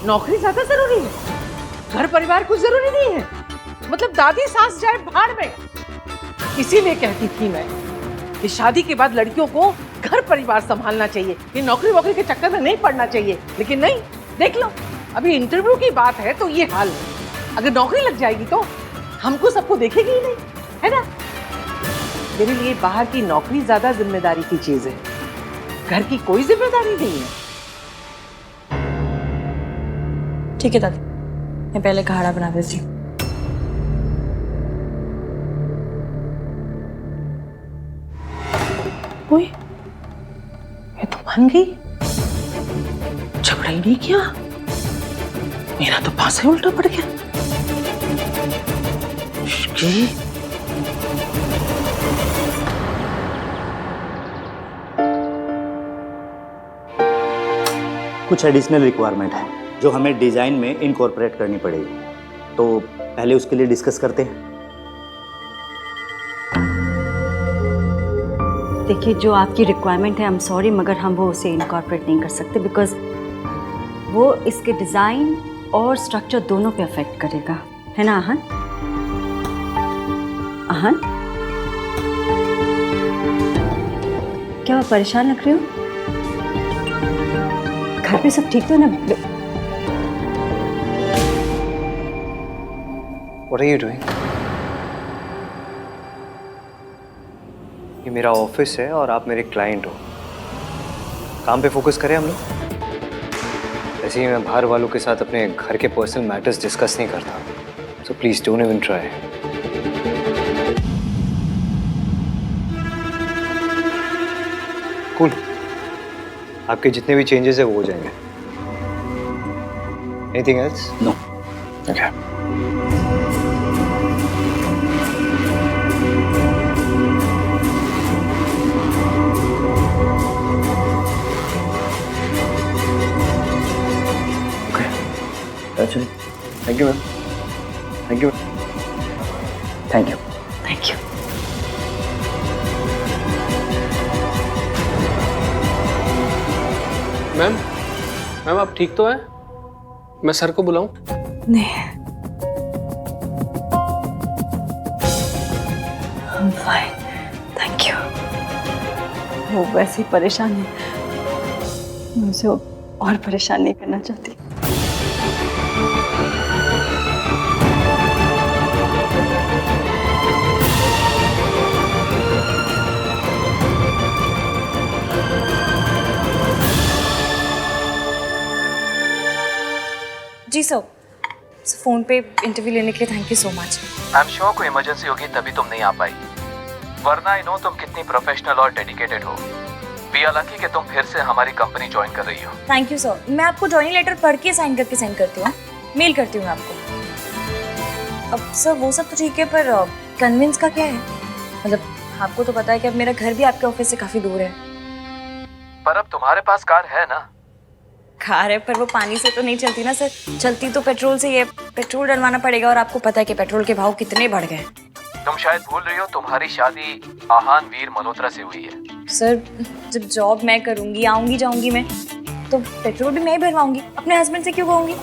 नौकरी ज्यादा जरूरी है, घर परिवार कुछ जरूरी नहीं है? मतलब दादी सास जाए भाड़ में। इसीलिए कहती थी मैं कि शादी के बाद लड़कियों को घर परिवार संभालना चाहिए, ये नौकरी वोकरी के चक्कर में नहीं पड़ना चाहिए। लेकिन नहीं, देख लो अभी इंटरव्यू की बात है तो ये हाल है। अगर नौकरी लग जाएगी तो हमको सबको देखेगी ही नहीं, है ना? मेरे लिए बाहर की नौकरी ज्यादा जिम्मेदारी की चीज है, घर की कोई जिम्मेदारी नहीं है। ठीक है दादी, मैं पहले काढ़ा बना देती हूँ। ओए, ये तो मान गई, झगड़ा ही नहीं किया। मेरा तो पास ही उल्टा पड़ गया। कुछ एडिशनल रिक्वायरमेंट है जो हमें डिजाइन में इनकॉर्पोरेट करनी पड़ेगी, तो पहले उसके लिए डिस्कस करते हैं। देखिए, जो आपकी रिक्वायरमेंट है, आई एम सॉरी, मगर हम वो उसे इनकॉर्पोरेट नहीं कर सकते बिकॉज वो इसके डिज़ाइन और स्ट्रक्चर दोनों पे अफेक्ट करेगा, है ना आहन? आहन, क्या आप परेशान लग रहे हो? घर पे सब ठीक तो ना? What are you doing? ये मेरा ऑफिस है और आप मेरे क्लाइंट हो। काम पे फोकस करें हम लोग। ऐसे ही मैं बाहर वालों के साथ अपने घर के पर्सनल मैटर्स डिस्कस नहीं करता, so please don't even try. Cool, आपके जितने भी चेंजेस है वो हो जाएंगे। Anything else? No. Okay. Actually, thank you ma'am. Thank you. Thank you. Thank you. Ma'am, ma'am आप ठीक तो हैं? मैं सर को बुलाऊं? नहीं, I'm fine, thank you। वो वैसे ही परेशान है, मैं उसे और परेशान नहीं करना चाहती। जी सर, फ़ोन पे इंटरव्यू लेने के लिए thank you so much. I am sure कोई इमरजेंसी होगी तभी तुम नहीं आ पाई, वरना आई नो तुम कितनी प्रोफेशनल और डेडिकेटेड हो। वी आर लकी कि तुम फिर से हमारी कंपनी ज्वाइन कर रही हो। थैंक यू सर, मैं आपको जॉइनिंग लेटर पढ़ के साइन करके सेंड करती हूँ, मेल करती हूँ आपको। अब सर वो सब तो ठीक है, पर कन्विंस का क्या है? मतलब आपको तो पता है कि अब मेरा घर भी आपके ऑफिस से काफ़ी दूर है। पर अब तुम्हारे पास कार है ना? कार है, पर वो पानी से तो नहीं चलती ना सर, चलती तो पेट्रोल से। ये पेट्रोल डलवाना पड़ेगा और आपको पता है कि पेट्रोल के भाव कितने बढ़ गए। तुम शायद भूल रही हो तुम्हारी शादी आहान वीर मल्होत्रा से हुई है। सर जब जॉब मैं करूंगी, आऊंगी जाऊंगी मैं, तो पेट्रोल भी मैं ही भरवाऊंगी, अपने हस्बैंड से क्यों कहूंगी?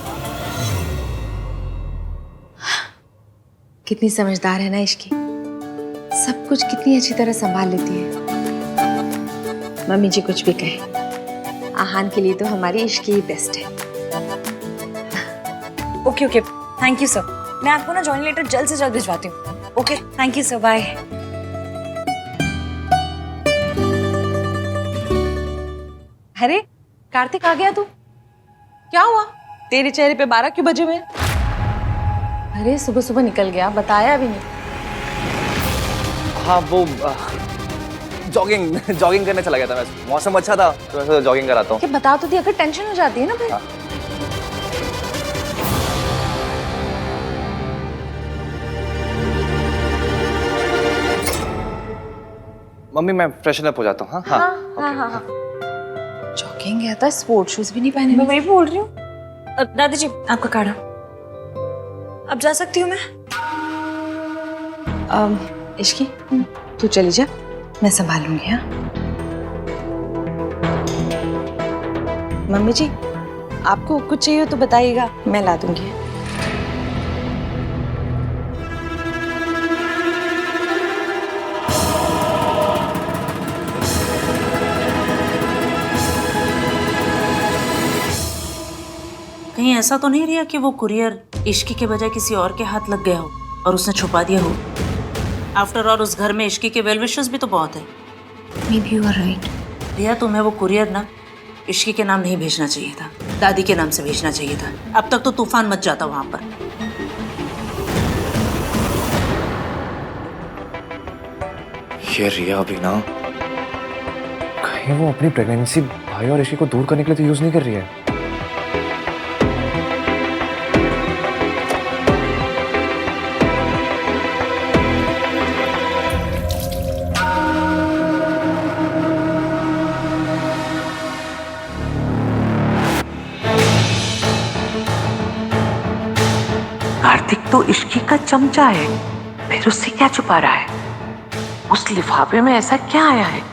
कितनी समझदार है ना इश्की, सब कुछ कितनी अच्छी तरह संभाल लेती है। मम्मी जी कुछ भी कहे, आहान के लिए तो हमारी इश्की ही बेस्ट है। Okay okay, thank you sir. मैं आपको ना जॉइनिंग लेटर जल्द से जल्द भिजवाती हूँ। Okay, thank you sir, bye. अरे कार्तिक, आ गया तू? क्या हुआ? तेरे चेहरे पे 12 क्यों बजे हुए? अरे सुबह सुबह निकल गया, बताया भी नहीं। हाँ वो जॉगिंग करने चला गया था मैं। मौसम अच्छा था तो वैसे जॉगिंग कराता हूँ। क्या बता तो दिया, अगर टेंशन हो जाती है ना फिर। मम्मी मैं फ्रेशन अप हो जाता हूँ। हाँ हाँ हाँ। जॉगिंग गया था, स्पोर्ट शूज भी नहीं पहने। मैं वही बोल रही हूँ। दादी जी आपका काढ़ा। अब जा सकती हूँ मैं? इश्की तू चली जा, मैं संभालूंगी। हाँ मम्मी जी, आपको कुछ चाहिए हो तो बताइएगा, मैं ला दूंगी। कहीं ऐसा तो नहीं रिया कि वो कुरियर इश्की के बजाय किसी और के हाथ लग गया हो और उसने छुपा दिया हो? आफ्टर ऑल उस घर में इश्की के वेल विशर्स भी तो बहुत है। Maybe you are right. रिया, तुम्हें वो कुरियर ना इश्की के नाम नहीं भेजना चाहिए था, दादी के नाम से भेजना चाहिए था। अब तक तो तूफान मच जाता वहां पर। ये रिया भी ना, कहीं वो अपनी प्रेगनेंसी भाई और इश्की को दूर करने के लिए तो यूज नहीं कर रही है। कार्तिक तो इश्की का चमचा है, फिर उससे क्या छुपा रहा है? उस लिफाफे में ऐसा क्या आया है?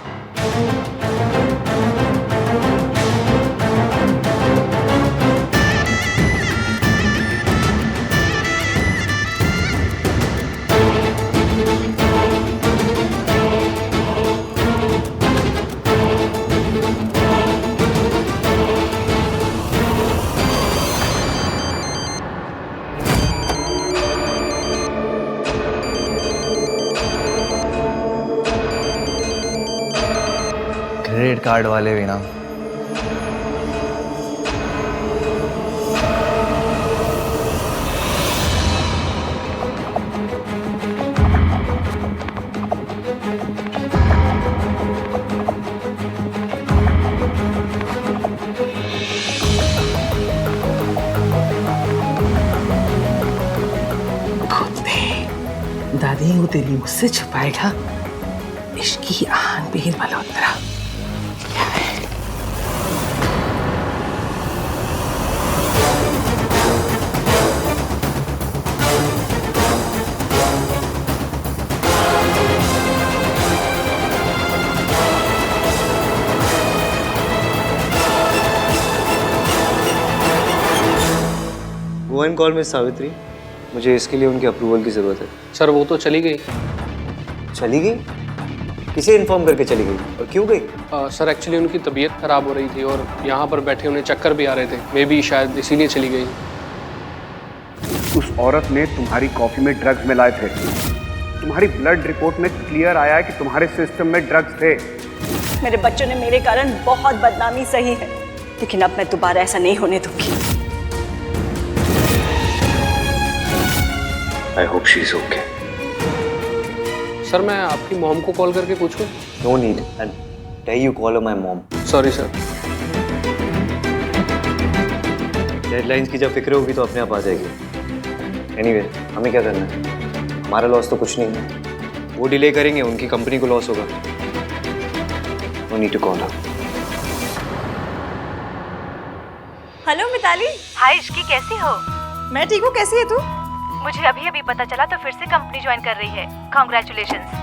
क्रेडिट कार्ड वाले भी ना। दादी वो तेरी मुझसे छुपाएगा इश्की आन बीन Malhotra. Go and call miss Savitri, मुझे इसके लिए उनके अप्रूवल की जरूरत है। सर वो तो चली गई। चली गई? किसे इन्फॉर्म करके चली गई और क्यों गई? सर एक्चुअली उनकी तबीयत खराब हो रही थी और यहाँ पर बैठे उन्हें चक्कर भी आ रहे थे, मे बी शायद इसीलिए चली गई। उस औरत ने तुम्हारी कॉफी में ड्रग्स मिलाए थे। तुम्हारी ब्लड रिपोर्ट में क्लियर आया है कि तुम्हारे सिस्टम में ड्रग्स थे। मेरे बच्चों ने मेरे कारण बहुत बदनामी सही है, लेकिन अब मैं दोबारा ऐसा नहीं होने दूंगी। I hope she's okay. Sir मैं आपकी मॉम को कॉल करके पूछूं? No need. And dare you call her my mom? Sorry sir. Deadlines की जब फिक्र होगी तो अपने आप आ जाएगी। Anyway, हमें क्या करना है? हमारा लॉस तो कुछ नहीं है। वो डिले करेंगे, उनकी कंपनी को लॉस होगा। No need to call her. Hello Mitali. Hi Ishki, कैसी हो? मैं ठीक हूँ, कैसी है तू? मुझे अभी पता चला तो फिर से कंपनी ज्वाइन कर रही है। कांग्रेचुलेशंस।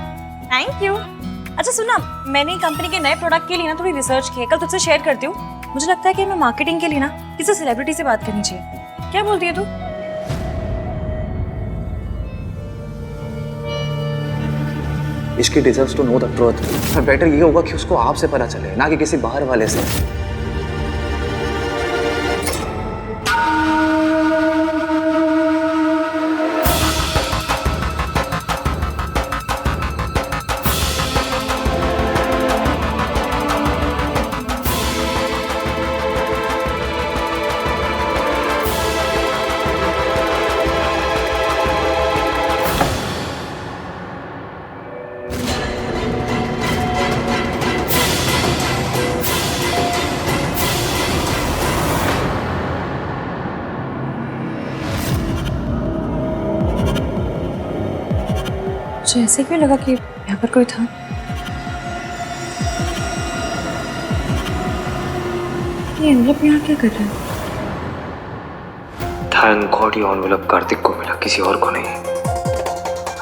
Thank you. अच्छा सुना, मैंने कंपनी के नए प्रोडक्ट के लिए ना थोड़ी रिसर्च की है, कल तुझसे शेयर करती हूँ। मुझे लगता है कि हमें मार्केटिंग के लिए ना किसी सेलिब्रिटी से बात करनी चाहिए। क्या बोलती है तू? Ishqi deserves to know the truth. पर बेटर ये होगा कि उसको आपसे पता चले, ना कि किसी बाहर वाले से। मुझे ऐसे क्यों लगा कि यहाँ पर कोई था? ये एनवलप यहाँ क्या कर रहा है? थैंक गॉड ये एनवलप कार्तिक को मिला, किसी और को नहीं।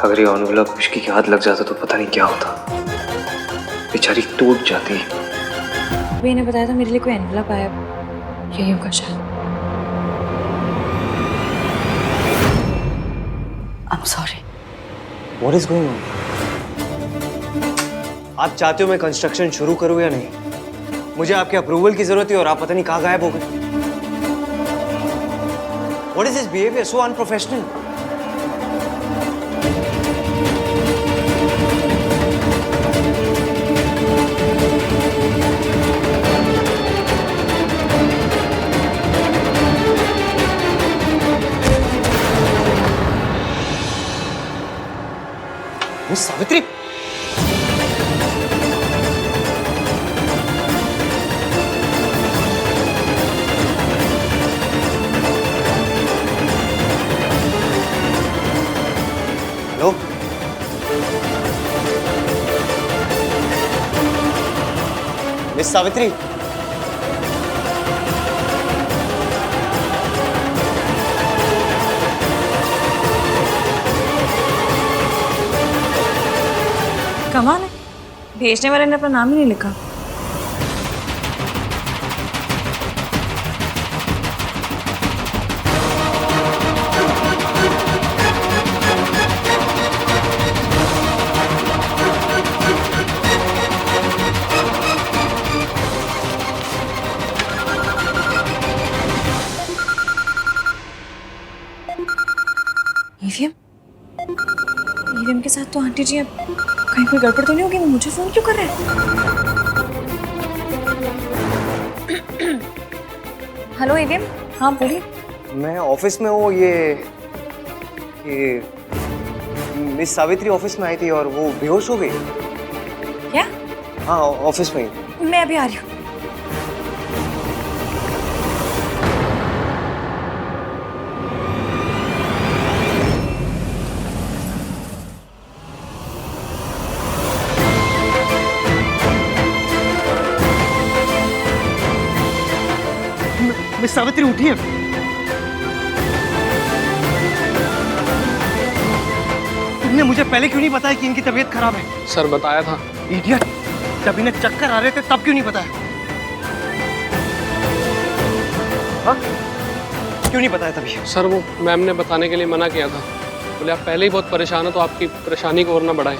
अगर ये एनवलप इश्की के हाथ लग जाता तो पता नहीं क्या होता। बेचारी टूट जाती। मैंने बताया था मेरे लिए कोई एनवलप आया, यही होगा शायद। What is going on? आप चाहते हो मैं कंस्ट्रक्शन शुरू करूं या नहीं? मुझे आपके अप्रूवल की जरूरत है और आप पता नहीं कहाँ गायब हो गए। What is this behavior? So unprofessional. Miss Savitri, hello, miss Savitri, कमाल है, भेजने वाले ने अपना नाम ही नहीं लिखा। ईवीएम के साथ तो आंटी जी अब कहीं कोई गड़बड़ तो नहीं होगी? वो मुझे फोन क्यों कर रहे हैं? हेलो ईवीएम, हाँ बोलिए। मैं ऑफिस में हूँ। ये मिस सावित्री ऑफिस में आई थी और वो बेहोश हो गई। क्या? हाँ, ऑफिस में ही। मैं अभी आ रही हूँ। मिस सावित्री उठिए। तुमने मुझे पहले क्यों नहीं बताया कि इनकी तबीयत खराब है? सर बताया था। इडियट, जब इन्हें चक्कर आ रहे थे तब क्यों नहीं बताया? हाँ? क्यों नहीं बताया तभी? सर वो मैम ने बताने के लिए मना किया था। बोले आप पहले ही बहुत परेशान हो तो आपकी परेशानी को और ना बढ़ाएं।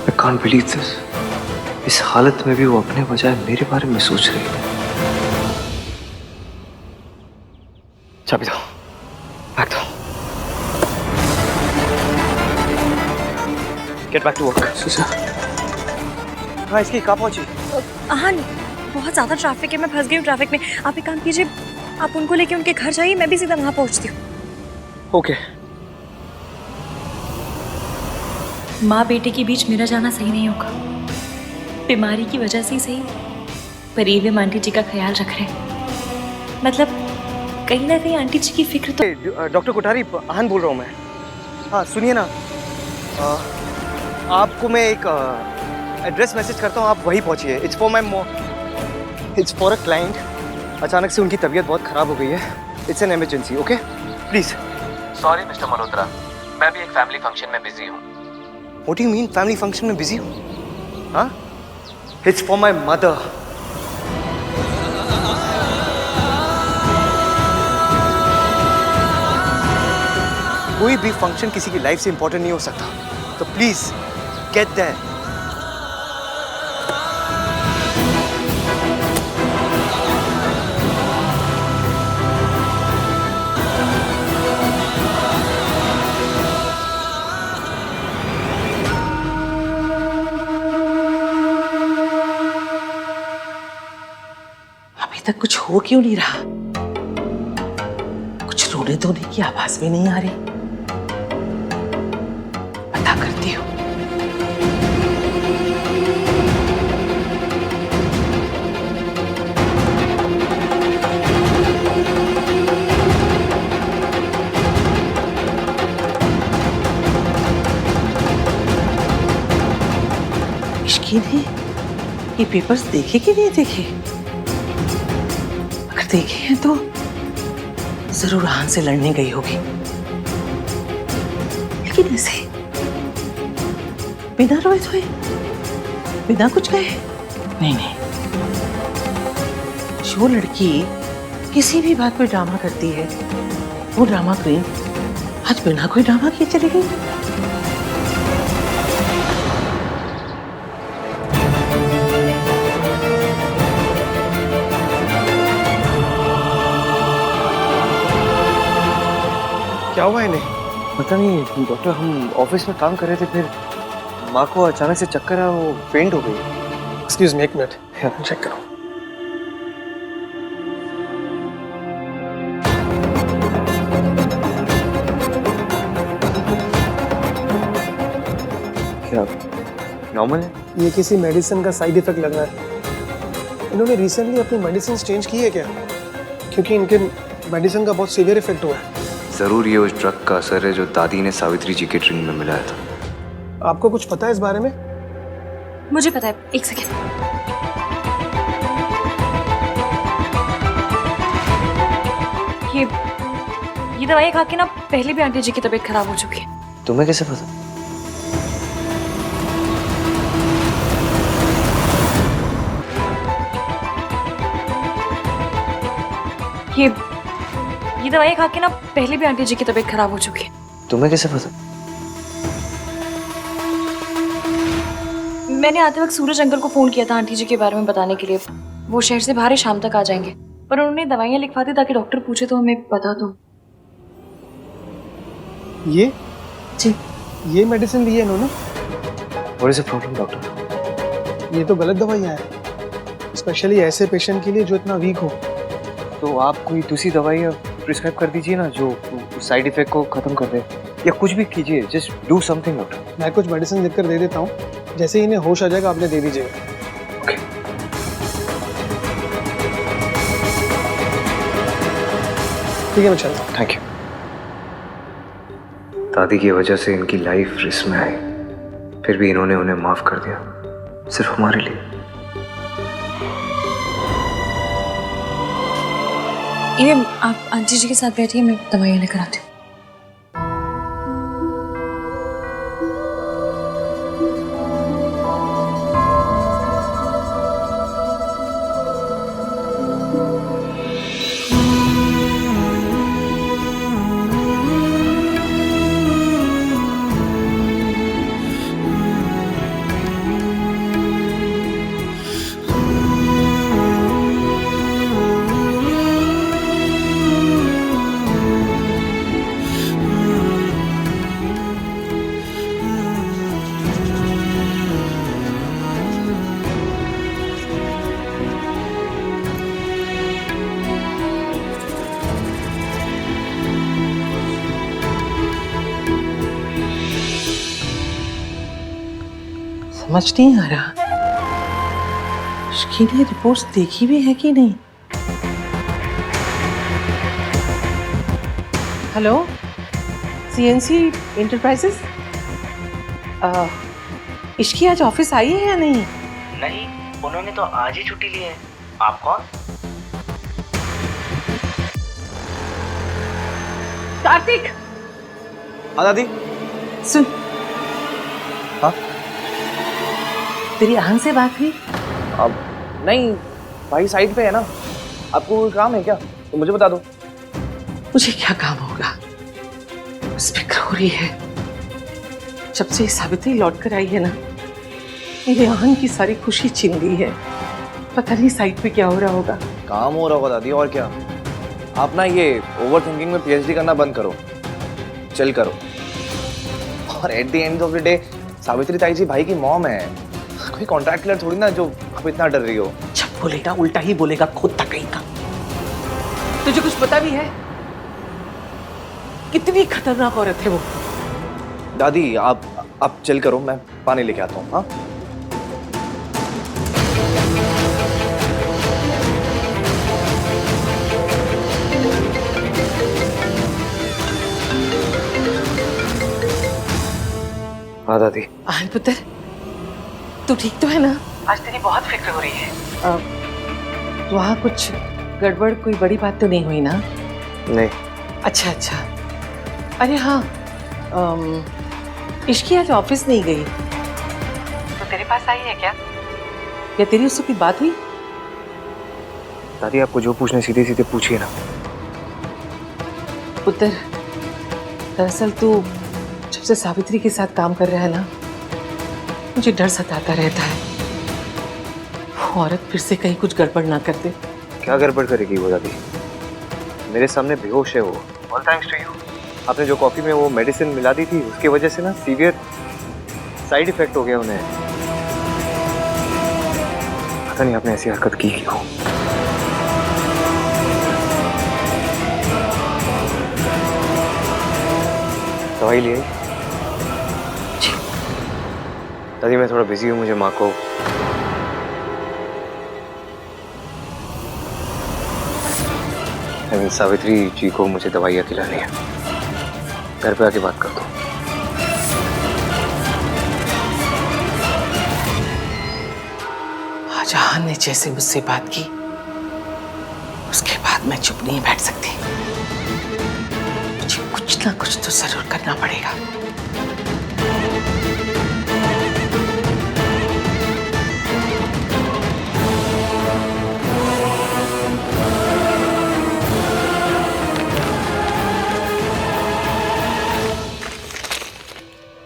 I can't believe this. इस हालत में भी वो अपने बजाय मेरे बारे में सोच रही है। चाबी दो, बैग दो। Get back to work. हाँ, इसकी कहाँ पहुंची? हाँ, बहुत ज़्यादा ट्रैफिक है, मैं फंस गई हूँ ट्रैफिक में। आप एक काम कीजिए, आप उनको लेके उनके घर जाइए, मैं भी सीधा वहाँ पहुँचती हूँ। ओके। माँ बेटे के बीच मेरा जाना सही नहीं होगा। बीमारी की वजह से ही सही, पर ईवीएम आंटी जी का ख्याल रख रहे हैं। मतलब कहीं ना कहीं आंटी जी की फिक्र तो। डॉक्टर कोठारी, आहन बोल रहा हूँ मैं। हाँ सुनिए ना, आपको मैं एक एड्रेस मैसेज करता हूँ, आप वहीं पहुँचिए। It's for a client. अचानक से उनकी तबीयत बहुत ख़राब हो गई है। It's an emergency, okay please. Sorry mister Malhotra, मैं भी एक फैमिली फंक्शन में बिजी हूँ। What do you mean family function में बिजी हूँ? हाँ, इट्स फॉर माई मदर। कोई भी फंक्शन किसी की लाइफ से इंपॉर्टेंट नहीं हो सकता, तो प्लीज गेट देयर। अभी तक कुछ हो क्यों नहीं रहा? कुछ रोने धोने की आवाज भी नहीं आ रही। पता करती हूँ। इश्की ने ये पेपर्स देखे कि नहीं देखे? अगर देखे हैं तो जरूर आहन से लड़ने गई होगी, लेकिन ऐसे बिना रोए धोए, बिना कुछ कहे? नहीं नहीं, जो लड़की किसी भी बात पर ड्रामा करती है वो ड्रामा क्वीन आज बिना कोई ड्रामा किए चली गई। क्या हुआ इन्हें? पता नहीं डॉक्टर, हम ऑफिस में काम कर रहे थे, फिर माँ को अचानक से चक्कर आया, वो फेंट हो गई। एक्सक्यूज मी, एक मिनट चेक करो। क्या नॉर्मल है? ये किसी मेडिसिन का साइड इफेक्ट लग रहा है। इन्होंने रिसेंटली अपनी मेडिसिन चेंज की है क्या? क्योंकि इनके मेडिसिन का बहुत सीवियर इफेक्ट हुआ है। जरूर ये उस ड्रग का असर है जो दादी ने सावित्री जी के ड्रिंक में मिलाया था। आपको कुछ पता है इस बारे में? मुझे पता है, एक सेकेंड। ये दवाई खा के ना पहले भी आंटी जी की तबीयत खराब हो चुकी है। तुम्हें कैसे पता? ये दवाई खा के ना पहले भी आंटी जी की तबीयत खराब हो चुकी है। तुम्हें कैसे पता? मैंने आते वक्त सूरज अंकल को फोन किया था आंटी जी के बारे में बताने के लिए। वो शहर से बाहर शाम तक आ जाएंगे, पर उन्होंने दवाइयाँ लिखवा दी ताकि डॉक्टर पूछे तो हमें बता दो। ये जी, ये मेडिसिन ली है इन्होंने? What is the problem, doctor? ये तो गलत दवाइयाँ हैं, स्पेशली ऐसे पेशेंट के लिए जो इतना वीक हो। तो आप कोई दूसरी दवाई प्रिस्क्राइब कर दीजिए ना, जो साइड इफेक्ट को खत्म कर दे, या कुछ भी कीजिए। Just do something doctor. मैं कुछ मेडिसिन लिख कर दे देता हूँ, जैसे ही इन्हें होश आ जाएगा आपने दे दीजिएगा। ठीक है, मैं चलता हूँ। Thank you. दादी की वजह से इनकी लाइफ रिस्क में आई, फिर भी इन्होंने उन्हें माफ कर दिया, सिर्फ हमारे लिए। ये आप आंटी जी के साथ बैठिए, मैं दवाइयाँ लेकर आती हूँ। समझ नहीं आ रहा, उसकी ने रिपोर्ट्स देखी भी है कि नहीं। हेलो, सीएनसी इंटरप्राइजेस, इसकी आज ऑफिस आई है या नहीं? नहीं, उन्होंने तो आज ही छुट्टी ली है। आप कौन? कार्तिक। हाँ दादी। सुन, हाँ तेरी आहन से बात हुई? अब नहीं, भाई साइड पे है ना। आपको कोई काम है क्या? तो मुझे बता दो। मुझे क्या काम होगा, बस फिक्र हो रही है। जब से सावित्री लौट कर आई है ना, मेरे आहन की सारी खुशी छीन गई है। पता नहीं साइड पे क्या हो रहा होगा। काम हो रहा होगा दादी, और क्या। आप ना ये ओवर थिंकिंग में पीएचडी करना बंद करो, चिल करो। और at the end of the day Savitri ताई जी भाई की मॉम है, कोई कॉन्ट्रैक्ट किलर थोड़ी ना जो आप इतना डर रही हो। जब बोलेगा उल्टा ही बोलेगा, खुद तक कहीं का। तुझे कुछ पता भी है कितनी खतरनाक औरत है वो? दादी आप चिल करो, मैं पानी लेके आता हूँ। हाँ हाँ दादी। आहन पुत्र, तू ठीक तो है ना? आज तेरी बहुत फिक्र हो रही है। वहाँ कुछ गड़बड़, कोई बड़ी बात तो नहीं हुई ना? नहीं। अच्छा अच्छा। अरे हाँ, इश्की आज ऑफिस नहीं गई, तो तेरे पास आई है क्या? क्या तेरी उससे कोई बात हुई? दादी आपको जो पूछना सीधे सीधे पूछिए ना। पुत्र, दरअसल तू जब से सावित्री के साथ काम कर रहा है ना, मुझे डर सताता रहता है वो औरत फिर से कहीं कुछ गड़बड़ ना कर दे। क्या गड़बड़ करेगी वो दादी? मेरे सामने बेहोश है वो। All thanks to you. आपने जो कॉफी में वो मेडिसिन मिला दी थी उसकी वजह से ना सीवियर साइड इफेक्ट हो गया उन्हें। पता नहीं आपने ऐसी हरकत की क्यों। दवाई लिए? दादी मैं थोड़ा बिजी हूँ, मुझे माँ को सावित्री जी को मुझे दवाइयाँ दिलानी है। घर पे आके बात कर दो। जहां ने जैसे मुझसे बात की उसके बाद मैं चुप नहीं बैठ सकती। मुझे कुछ ना कुछ तो जरूर करना पड़ेगा।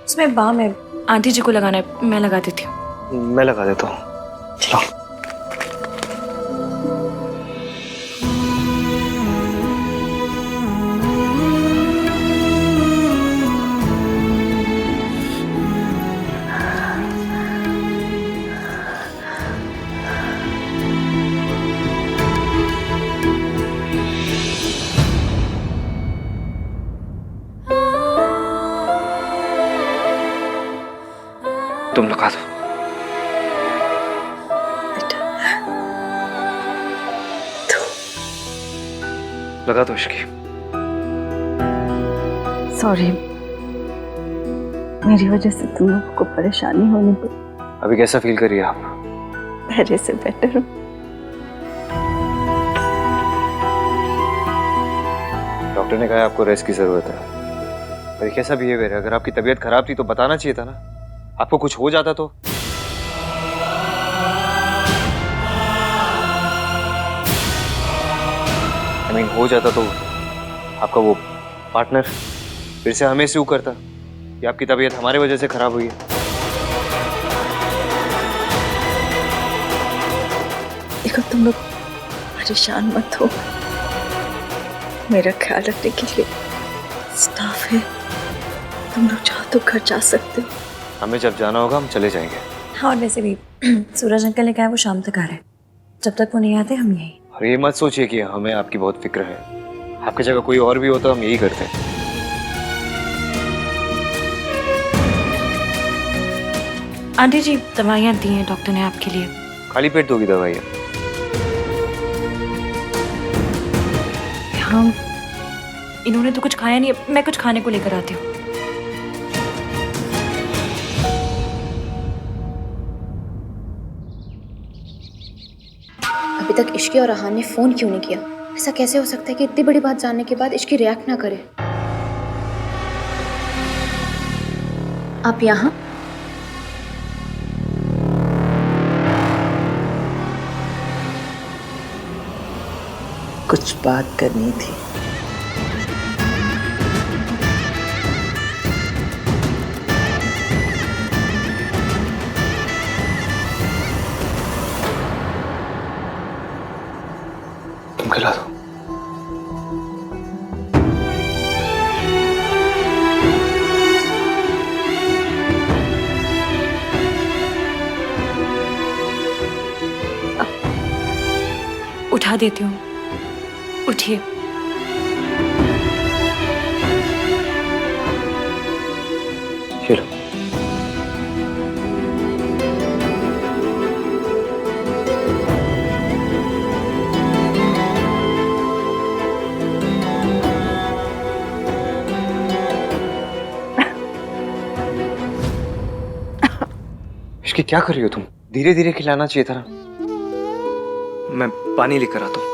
इसमें बाम है, आंटी जी को लगाना है, मैं लगा देती हूँ। मैं लगा देता हूँ। चलो। तुम लगा दो। लगा दो इश्की। सॉरी, मेरी वजह से तुम लोगों को परेशानी होने पड़ी। अभी कैसा फील कर रही है आप? पहले से बेटर हूँ। डॉक्टर ने कहा आपको रेस्ट की जरूरत है। पर कैसा बिहेवियर है? अगर आपकी तबीयत खराब थी तो बताना चाहिए था ना। आपको कुछ हो जाता तो? हो जाता तो आपका वो पार्टनर फिर से हमें सू करता कि आपकी तबीयत हमारे वजह से खराब हुई है। देखो तुम लोग परेशान मत हो, मेरा ख्याल रखने के लिए स्टाफ है। तुम लोग चाहो तो घर जा सकते हो। हमें जब जाना होगा हम चले जाएंगे। हाँ, और वैसे भी सूरज अंकल ने कहा वो शाम तक आ रहे हैं। जब तक वो नहीं आते हम यहीं। और ये मत सोचिए कि हमें आपकी बहुत फिक्र है। आपकी जगह कोई और भी होता हम यही करते। आंटी जी दवाइयाँ दी हैं डॉक्टर ने आपके लिए। खाली पेट दोगी दवाइयाँ? हाँ, इन्होंने तो कुछ खाया नहीं, मैं कुछ खाने को लेकर आती हूँ। अभी तक इश्की और आहान ने फोन क्यों नहीं किया? ऐसा कैसे हो सकता है कि इतनी बड़ी बात जानने के बाद इश्की रिएक्ट ना करे? आप यहाँ? कुछ बात करनी थी। तुम खिला दो। उठा देती हूँ, उठिए। चलो। इसकी क्या कर रही हो तुम? धीरे धीरे खिलाना चाहिए था ना। मैं पानी लेकर आता हूँ।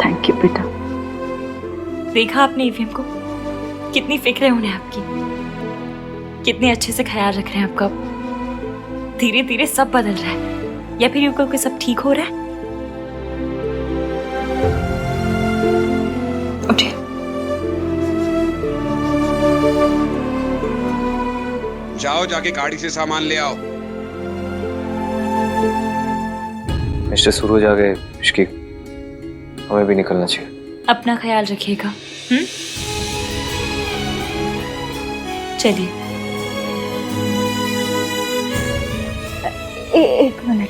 थैंक यू बेटा। देखा आपने ईवीएम को? कितनी फिक्र है उन्हें आपकी, कितने अच्छे से ख्याल रख रहे हैं आपका। धीरे धीरे सब बदल रहा है, या फिर यूं कहो कि सब ठीक हो रहा है। उठिए। जाओ जाके गाड़ी से सामान ले आओ। मिस्टर सूरज आ गए, इश्की हमें भी निकलना चाहिए। अपना ख्याल रखिएगा। चलिए। एक मिनट।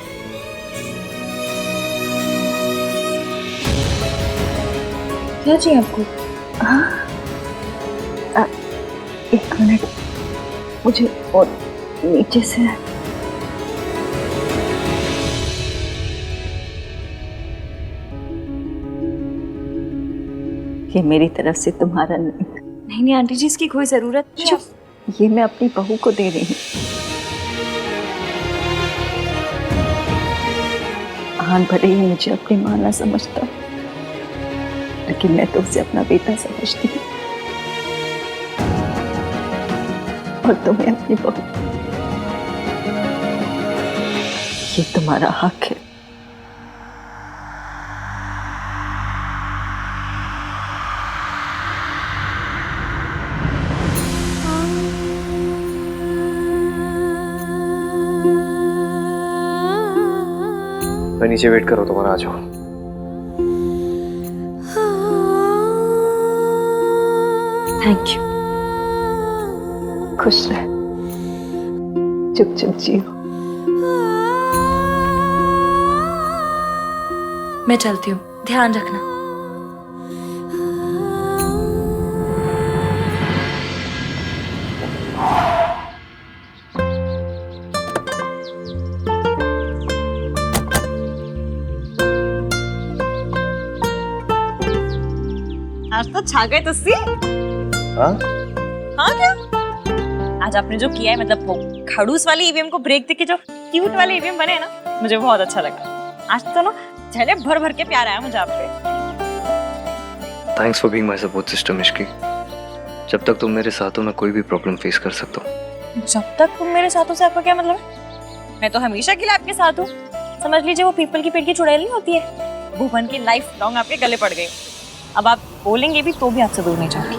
क्या चाहिए आपको? हाँ, एक मिनट, मुझे और नीचे से ये मेरी तरफ से तुम्हारा नहीं। नहीं आंटी जी, इसकी कोई जरूरत नहीं। ये मैं अपनी बहू को दे रही हूँ। आहान भले ही मुझे अपनी माँ ना समझता, लेकिन मैं तो उसे अपना बेटा समझती हूँ और तुम्हें अपनी बहू। ये तुम्हारा हक है। मैं नीचे वेट करो, तुम्हारा आ जाओ। Thank you. खुश रह, चुप चुप जियो। मैं चलती हूँ, ध्यान रखना। आज तो छा गए तुस्सी। हाँ? हाँ क्या? आज आपने जो किया है, मतलब वो खड़ूस वाली ईवीएम को ब्रेक देके जो क्यूट वाले ईवीएम बने हैं ना, मुझे बहुत अच्छा लगा। आज तो ना झले भर भर के प्यार आया मुझे आप पे। Thanks for being my support system Ishki. जब तक तुम मेरे साथ हो मैं कोई भी प्रॉब्लम फेस कर सकता हूँ। जब तक तुम मेरे साथ हो से आपका क्या मतलब है? मैं तो हमेशा के लिए आपके साथ हूँ। समझ लीजिए वो पीपल की पेड़ की चुड़ैल नहीं होती है, भूपन की लाइफ लॉन्ग आपके गले पड़ गई। अब आप बोलेंगे भी तो भी आपसे दूर नहीं जाऊंगी।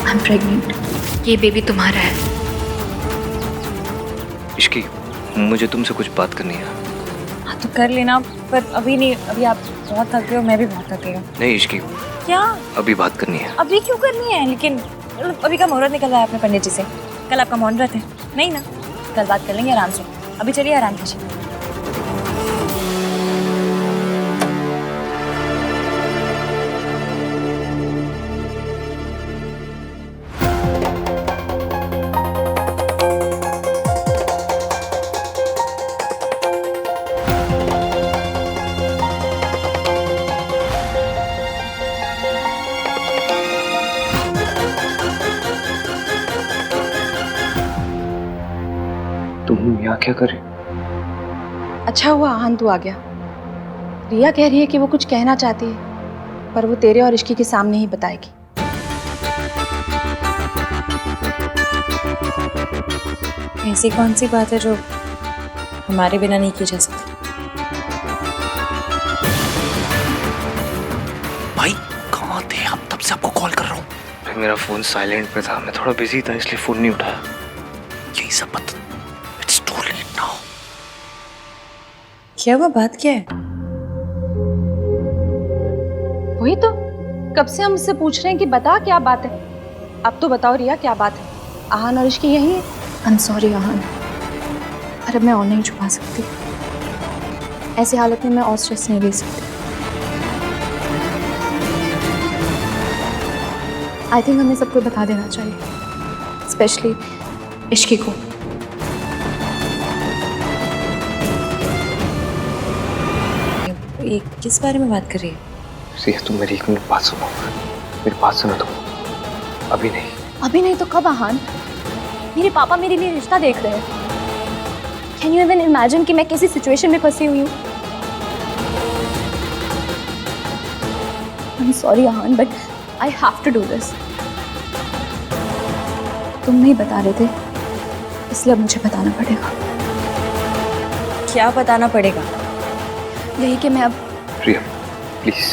आई एम प्रेग्नेंट। ये बेबी तुम्हारा है। इश्की, मुझे तुमसे कुछ बात करनी है। हाँ तो कर लेना, पर अभी नहीं। अभी आप बहुत थक गए हो, मैं भी बहुत थक गई हूँ। नहीं इश्की, क्या अभी बात करनी है। अभी क्यों करनी है? लेकिन अभी का मुहूर्त निकल रहा है अपने पंडित जी से। कल आपका मौन व्रत है नहीं ना? कल बात कर लेंगे आराम से। अभी चलिए आराम कीजिए। तुम यहाँ क्या कर रही? अच्छा हुआ आहान तू आ गया। रिया कह रही है कि वो कुछ कहना चाहती है, पर वो तेरे और इश्की के सामने ही बताएगी। ऐसी कौन सी बात है जो हमारे बिना नहीं की जा सकती? भाई कहाँ थे आप? तब से आपको कॉल कर रहा हूँ। मेरा फोन साइलेंट पे था, मैं थोड़ा बिजी था इसलिए फोन नहीं उठाया। यही सब बता। It's too late now. क्या वो बात क्या है? वही तो कब से हम उससे पूछ रहे हैं कि बता क्या बात है। अब तो बताओ रिया क्या बात है। आहान और इश्की यही है। आई एम सॉरी आहान, पर अब मैं और नहीं छुपा सकती। ऐसी हालत में मैं और स्ट्रेस नहीं ले सकती। आई थिंक हमें सबको बता देना चाहिए, स्पेशली इश्की को। ये किस बारे में बात कर रही है? रिया तुम मेरी 1 मिनट बात सुनो। मेरी बात सुनो तुम। अभी नहीं। अभी नहीं तो कब आहान? मेरे पापा मेरे लिए रिश्ता देख रहे हैं। कैन यू इवन इमेजिन कि मैं कैसी सिचुएशन में फंसी हुई हूँ? I am sorry Aahan, but I have to do this. तुम नहीं बता रहे थे, इसलिए अब मुझे बताना पड़ेगा। क्या बताना पड़ेगा? यही कि मैं अब प्रिया प्लीज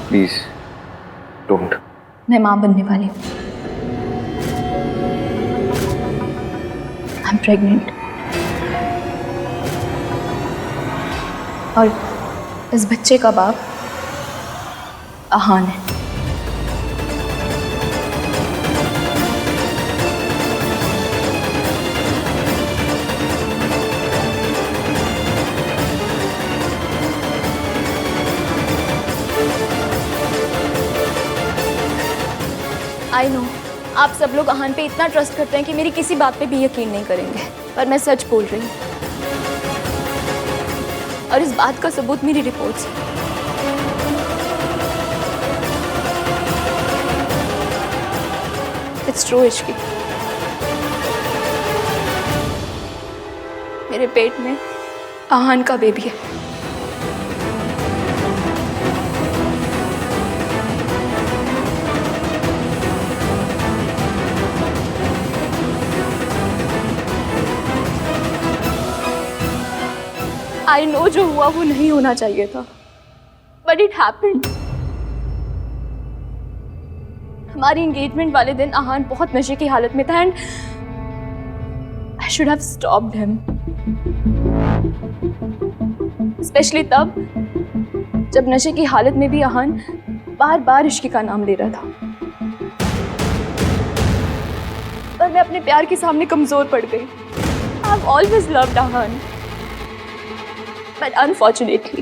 प्लीज डोंट। मैं माँ बनने वाली हूँ। I am pregnant. और इस बच्चे का बाप आहान है। आई नो आप सब लोग आहान पे इतना ट्रस्ट करते हैं कि मेरी किसी बात पे भी यकीन नहीं करेंगे, पर मैं सच बोल रही हूँ और इस बात का सबूत मेरी रिपोर्ट्स है। It's true Ishki. मेरे पेट में आहान का बेबी है। आई नो जो हुआ वो नहीं होना चाहिए था, बट इट हैपेंड। हमारी एंगेजमेंट वाले दिन आहान बहुत नशे की हालत में था and I should have stopped him, specially तब जब नशे की हालत में भी आहान बार बार इश्की का नाम ले रहा था। पर मैं अपने प्यार के सामने कमजोर पड़ गई। I have always loved Aahan, but unfortunately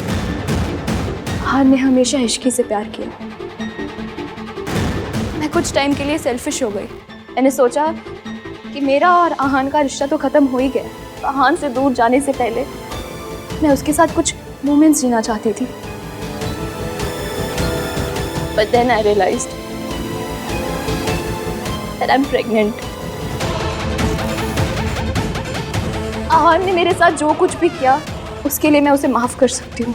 Aahan ने हमेशा इश्की से प्यार किया। मैं कुछ टाइम के लिए सेल्फिश हो गई। मैंने सोचा कि मेरा और आहान का रिश्ता तो ख़त्म हो ही गया, तो आहान से दूर जाने से पहले मैं उसके साथ कुछ मोमेंट्स जीना चाहती थी। But then I realised that I am pregnant. Aahan ने मेरे साथ जो कुछ भी किया उसके लिए मैं उसे माफ कर सकती हूँ,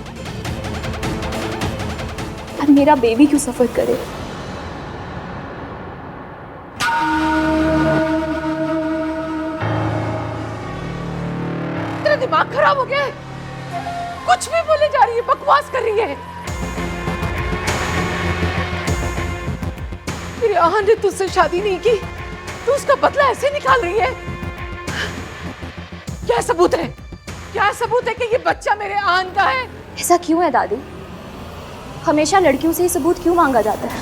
पर मेरा बेबी क्यों सफर करे? तेरा दिमाग खराब हो गया है? कुछ भी बोले जा रही है, बकवास कर रही है। मेरे आहान ने तुझसे शादी नहीं की, तू उसका बदला ऐसे निकाल रही है? क्या सबूत है? क्या सबूत है कि ये बच्चा मेरे आहान का है? ऐसा क्यों है दादी? हमेशा लड़कियों से ही सबूत क्यों मांगा जाता है?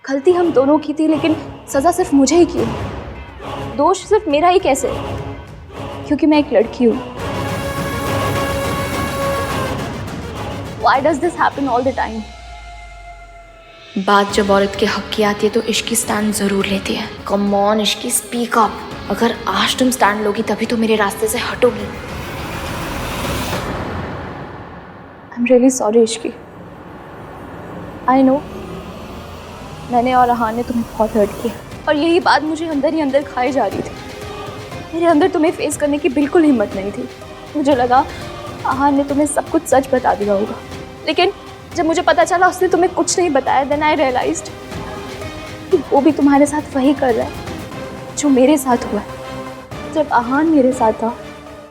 गलती हम दोनों की थी, लेकिन सजा सिर्फ मुझे ही क्यों? दोष सिर्फ मेरा ही कैसे? क्योंकि मैं एक लड़की हूँ। Why does this happen all the time? बात जब औरत के हक की आती है तो इश्की स्टैंड जरूर लेती है। Come on Ishki, speak up. अगर आज तुम स्टैंड लोगी तभी तो मेरे रास्ते से हटोगी। I'm really sorry Ishki. I know मैंने और आहान ने तुम्हें बहुत हर्ट किया, और यही बात मुझे अंदर ही अंदर खाई जा रही थी। मेरे अंदर तुम्हें फेस करने की बिल्कुल हिम्मत नहीं थी। मुझे लगा आहान ने तुम्हें सब कुछ सच बता दिया होगा, लेकिन जब मुझे पता चला उसने तुम्हें कुछ नहीं बताया, देन आई रियलाइज्ड कि वो भी तुम्हारे साथ वही कर रहा है जो मेरे साथ हुआ है। जब आहान मेरे साथ था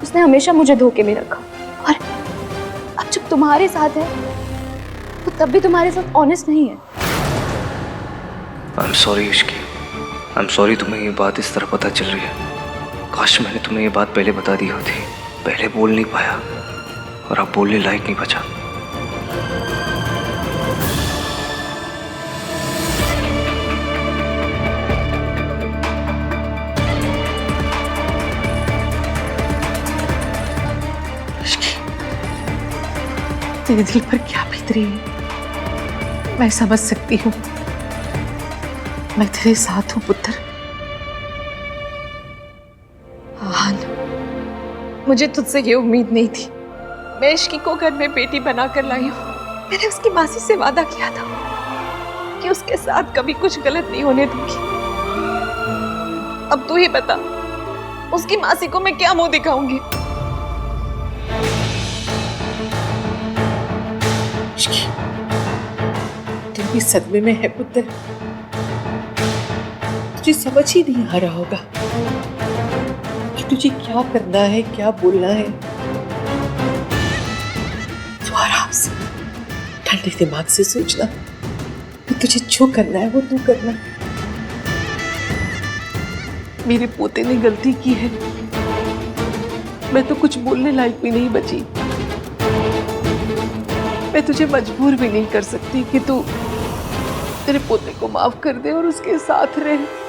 उसने हमेशा मुझे धोखे में रखा, और अब जब तुम्हारे साथ है तो तब भी तुम्हारे साथ ऑनेस्ट नहीं है। आई am sorry Ishki, I am sorry तुम्हें ये बात इस तरह पता चल रही है। काश मैंने तुम्हें ये बात पहले बता दी होती। पहले बोल नहीं पाया और अब बोलने लायक नहीं बचा। तेरे दिल पर क्या बीत रही है मैं समझ सकती हूँ। मैं तेरे साथ हूँ पुत्र। आहान, मुझे तुझसे ये उम्मीद नहीं थी। मैं इश्की को घर में बेटी बनाकर लाई हूँ। मैंने उसकी मासी से वादा किया था कि उसके साथ कभी कुछ गलत नहीं होने दूंगी। अब तू ही बता, उसकी मासी को मैं क्या मुंह दिखाऊंगी? दिल भी सदमे में है पुत्र। तुझे समझ ही नहीं आ रहा होगा कि तुझे क्या करना है, क्या बोलना है। तू आराम से ठंडे दिमाग से सोचना कि तुझे जो करना है वो तू करना। मेरे पोते ने गलती की है, मैं तो कुछ बोलने लायक भी नहीं बची। मैं तुझे मजबूर भी नहीं कर सकती कि तू तेरे पोते को माफ कर दे और उसके साथ रहे।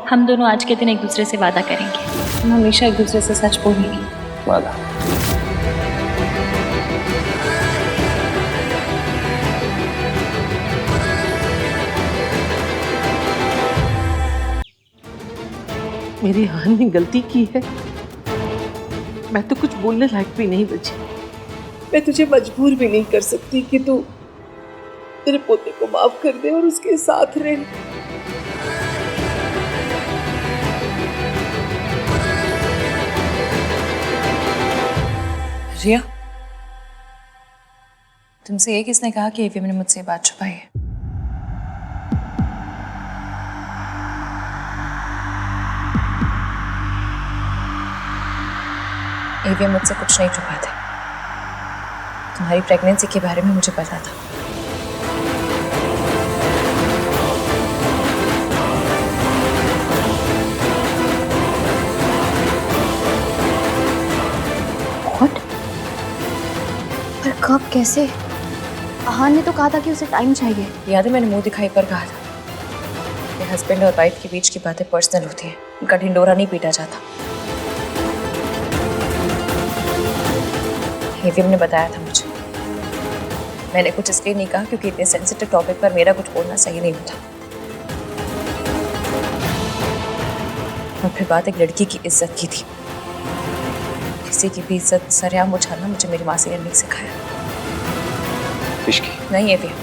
हम दोनों आज के दिन एक दूसरे से वादा करेंगे, हम हमेशा एक दूसरे से सच बोलेंगे। वादा। मेरी आहान ने गलती की है, मैं तो कुछ बोलने लायक भी नहीं बची। मैं तुझे मजबूर भी नहीं कर सकती कि तू तेरे पोते को माफ कर दे और उसके साथ रहे। रिया, तुमसे ये किसने कहा कि एवीएम ने मुझसे बात छुपाई है? एवीएम मुझसे कुछ नहीं छुपाते। तुम्हारी प्रेगनेंसी के बारे में मुझे पता था। What? पर कब, कैसे? आहान ने तो कहा था कि उसे टाइम चाहिए। याद है मैंने मुंह दिखाई पर कहा था कि हस्बैंड और वाइफ के बीच की बातें पर्सनल होती है, उनका ढिंडोरा नहीं पीटा जाता। एवीएम ने बताया था मुझे। मैंने कुछ इसलिए नहीं कहा क्योंकि इतने सेंसिटिव टॉपिक पर मेरा कुछ बोलना सही नहीं होता। और फिर बात एक लड़की की इज्जत की थी। किसी की भी इज्जत सरेआम उछालना मुझे मेरी माँ ने नहीं सिखाया। इश्की नहीं एवीएम,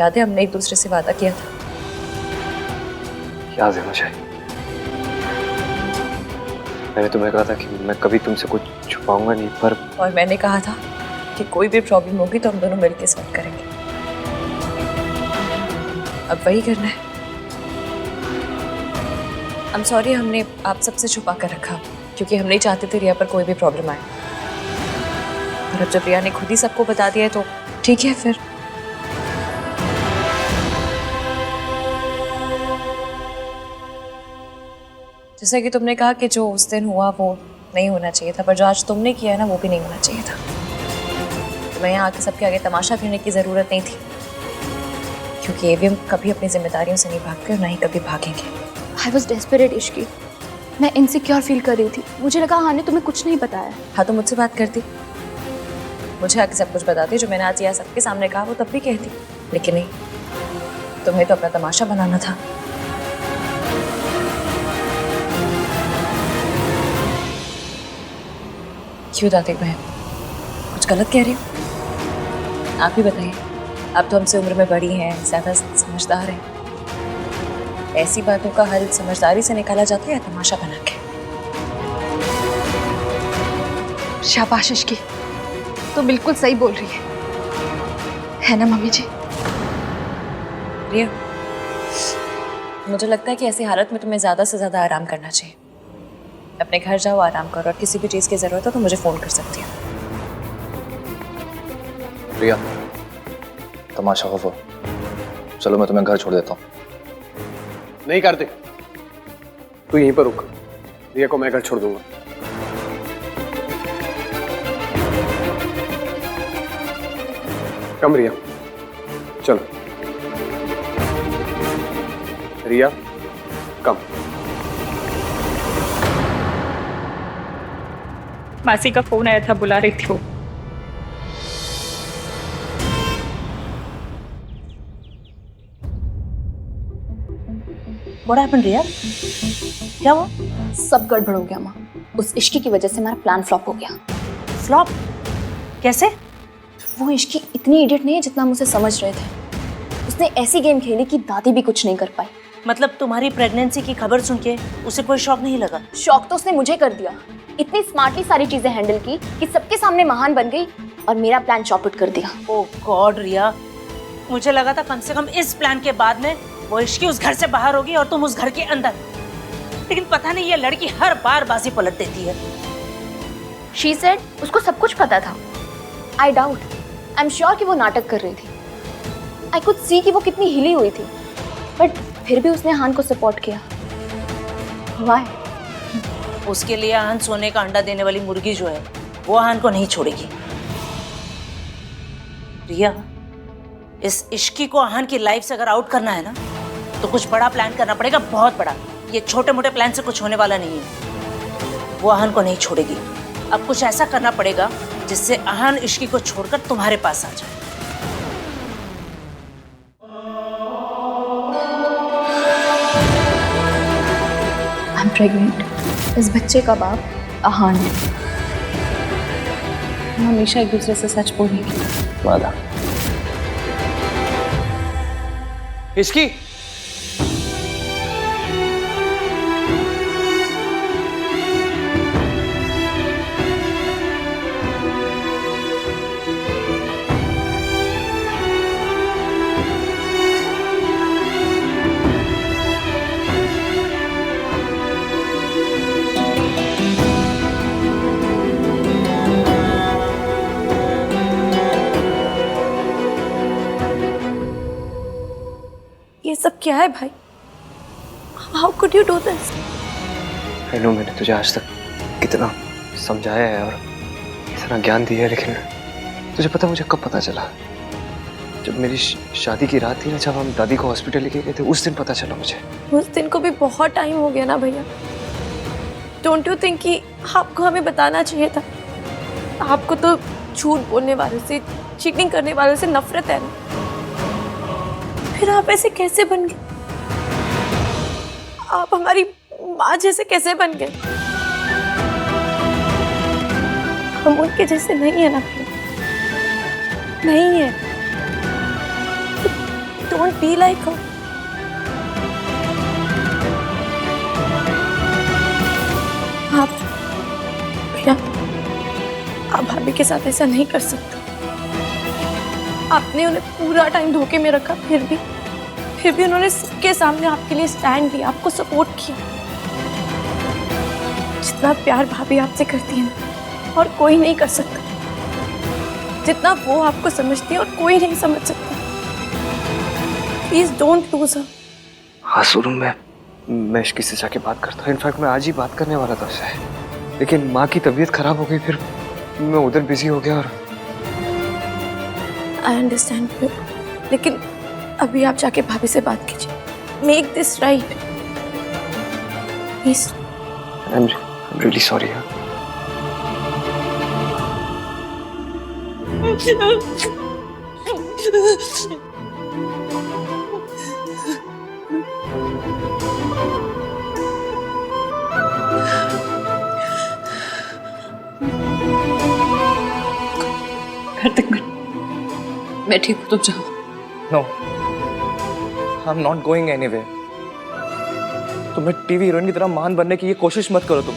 याद है हमने एक दूसरे से वादा किया था? याद है मुझे। मैंने तुम्हें कहा था कि मैं कभी तुमसे कुछ छुपाऊंगा नहीं, पर और मैंने कहा था कि कोई भी प्रॉब्लम होगी तो हम दोनों मिलकर सॉल्व करेंगे। अब वही करना है। I'm sorry हमने आप सबसे छुपा कर रखा क्योंकि हम नहीं चाहते थे रिया पर कोई भी प्रॉब्लम आए। और अब जब रिया ने खुद ही सबको बता दिया है तो ठीक है फिर। जैसा कि तुमने कहा कि जो उस दिन हुआ वो नहीं होना चाहिए था, पर जो आज तुमने किया है ना वो भी नहीं होना चाहिए था। तो मैं यहाँ आके सबके आगे तमाशा करने की ज़रूरत नहीं थी क्योंकि एवीएम कभी अपनी जिम्मेदारियों से नहीं भागते और ना ही कभी भागेंगे। I was desperate इश्की, मैं इनसिक्योर फील कर रही थी। मुझे लगा आहान ने तुम्हें कुछ नहीं बताया। हाँ तो मुझसे बात करती, मुझे आके सब कुछ बताती। जो मैंने आज यहाँ सबके सामने कहा वो तब भी कहती, लेकिन नहीं, तुम्हें तो अपना तमाशा बनाना था। क्यों दादी बहन, कुछ गलत कह रही हो? आप ही बताइए। आप तो हमसे उम्र में बड़ी हैं, ज़्यादा समझदार हैं। ऐसी बातों का हल समझदारी से निकाला जाता है या तमाशा बना के? शाबाश इश्की, तो बिल्कुल सही बोल रही है ना मम्मी जी? रिया, मुझे लगता है कि ऐसी हालत में तुम्हें ज़्यादा से ज़्यादा आराम करना चाहिए। अपने घर जाओ, आराम करो, और किसी भी चीज़ की ज़रूरत हो तो मुझे फ़ोन कर सकती हो। रिया, तमाशा हो वो। चलो मैं तुम्हें घर छोड़ देता हूँ। नहीं कार्तिक, तू यहीं पर रुक। रिया को मैं घर छोड़ दूंगा। कम रिया, चलो। रिया कम। मासी का फोन आया था, बुला रही थी वो। What happened, रिया? क्या हुआ? सब गड़बड़ हो गया माँ। उस इश्की की वजह से हमारा प्लान फ्लॉप हो गया। फ्लॉप? कैसे? वो इश्की इतनी इडियट नहीं है जितना हम उसे समझ रहे थे। उसने ऐसी गेम खेली कि दादी भी कुछ नहीं कर पाई। मतलब तुम्हारी प्रेगनेंसी की खबर सुन के उसे कोई शौक नहीं लगा? शौक तो उसने मुझे कर दिया। इतनी स्मार्टली सारी चीजें हैंडल की कि सबके सामने महान बन गई और मेरा प्लान चौपट कर दिया। ओह गॉड रिया, मुझे लगा था कम से कम इस प्लान के बाद में वो इश्की उस घर से बाहर होगी और तुम उस घर के अंदर। लेकिन पता नहीं ये लड़की हर बार बाजी पलट देती है। शी सेड उसको सब कुछ पता था। I doubt, I am sure कि वो नाटक कर रही थी। आई कुड सी कि वो कितनी हिली हुई थी, बट फिर भी उसने आहान को सपोर्ट किया। Why? उसके लिए आहान सोने का अंडा देने वाली मुर्गी जो है वो आहान को नहीं छोड़ेगी। रिया, इस इश्की को आहान की लाइफ से अगर आउट करना है ना तो कुछ बड़ा प्लान करना पड़ेगा, बहुत बड़ा। ये छोटे मोटे प्लान से कुछ होने वाला नहीं है। वो आहान को नहीं छोड़ेगी। अब कुछ ऐसा करना पड़ेगा जिससे आहान इश्की को छोड़कर तुम्हारे पास आ जाए। आई एम प्रेग्नेंट। इस बच्चे का बाप आहान है। हम हमेशा एक दूसरे से सच बोलेंगे। वादा। इश्की, ये सब क्या है भाई? How could you do this? I know, मैंने तुझे आज तक कितना समझाया है और इतना ज्ञान दिया है, लेकिन तुझे पता मुझे कब पता चला? जब मेरी शादी की रात थी ना, जब हम दादी को हॉस्पिटल लेके गए थे, उस दिन पता चला मुझे। उस दिन को भी बहुत टाइम हो गया ना भैया। डोंट यू थिंक कि आपको हमें बताना चाहिए था? आपको तो झूठ बोलने वाले से, चीटिंग करने वाले से नफरत है ना। फिर आप ऐसे कैसे बन गए? आप हमारी माँ जैसे कैसे बन गए? हम उनके जैसे नहीं है ना भैया, नहीं है। डोंट बी लाइक हर। आप भैया, आप भाभी के साथ ऐसा नहीं कर सकते। आपने उन्हें पूरा टाइम धोखे में रखा, फिर भी उन्होंने सबके सामने आपके लिए स्टैंड लिया, आपको सपोर्ट किया। जितना प्यार भाभी आपसे करती है ना, और कोई नहीं कर सकता। जितना वो आपको समझती है और कोई नहीं समझ सकता। Please don't lose her. हाँ सुनो, मैं इश्की से जाके बात करता हूँ। इनफैक्ट मैं आज ही बात करने वाला था उससे, लेकिन माँ की तबीयत खराब हो गई, फिर मैं उधर बिजी हो गया। और आई अंडरस्टैंड, लेकिन अभी आप जाके भाभी से बात कीजिए। Make this right please. I'm really sorry. मैं ठीक हूँ, तुम जाओ। No, I'm not going anywhere. तुम्हें टीवी हीरोइन की तरह महान बनने की ये कोशिश मत करो। तुम